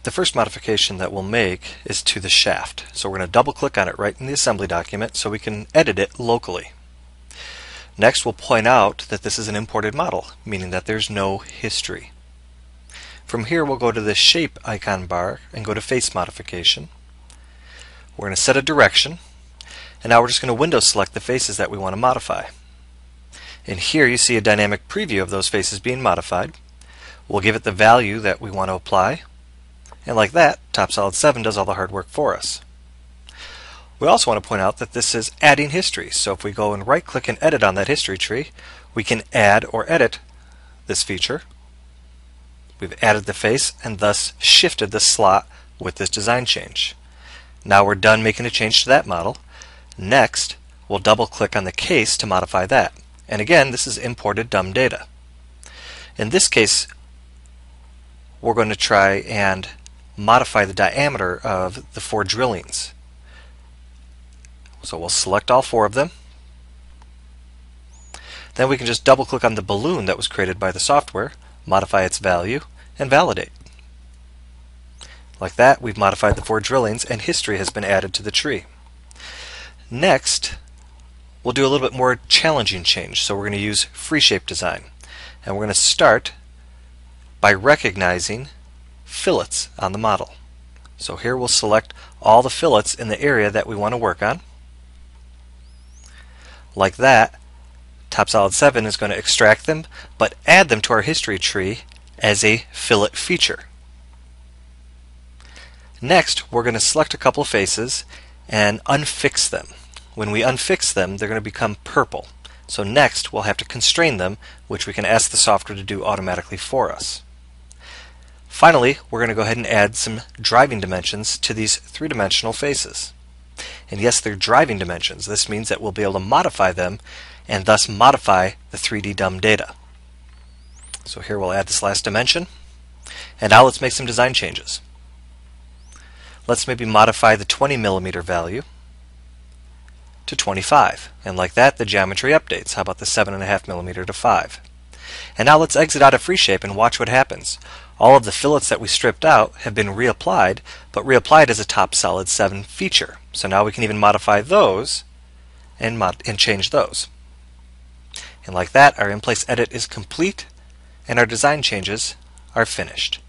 The first modification that we'll make is to the shaft. So we're going to double click on it right in the assembly document so we can edit it locally. Next, we'll point out that this is an imported model, meaning that there's no history. From here, we'll go to the shape icon bar and go to face modification. We're going to set a direction, and now we're just going to window select the faces that we want to modify. And here you see a dynamic preview of those faces being modified. We'll give it the value that we want to apply, and like that, TopSolid'7 does all the hard work for us. We also want to point out that this is adding history, so if we go and right click and edit on that history tree, we can add or edit this feature. We've added the face and thus shifted the slot with this design change. Now we're done making a change to that model. Next, we'll double click on the case to modify that. And again, this is imported dumb data. In this case, we're going to try and modify the diameter of the 4 drillings. So we'll select all 4 of them. Then we can just double click on the balloon that was created by the software, modify its value, and validate. Like that, we've modified the 4 drillings and history has been added to the tree. Next, we'll do a little bit more challenging change. So we're going to use free shape design. And we're going to start by recognizing fillets on the model. So here we'll select all the fillets in the area that we want to work on. Like that, TopSolid'7 is going to extract them, but add them to our history tree as a fillet feature. Next, we're going to select a couple of faces and unfix them. When we unfix them, they're going to become purple. So next, we'll have to constrain them, which we can ask the software to do automatically for us. Finally, we're going to go ahead and add some driving dimensions to these 3-dimensional faces. And yes, they're driving dimensions. This means that we'll be able to modify them and thus modify the 3D dumb data. So here we'll add this last dimension. And now let's make some design changes. Let's maybe modify the 20mm value to 25. And like that, the geometry updates. How about the 7.5mm to 5? And now let's exit out of free shape and watch what happens. All of the fillets that we stripped out have been reapplied, but reapplied as a TopSolid'7 feature. So now we can even modify those and change those. And like that, our in-place edit is complete and our design changes are finished.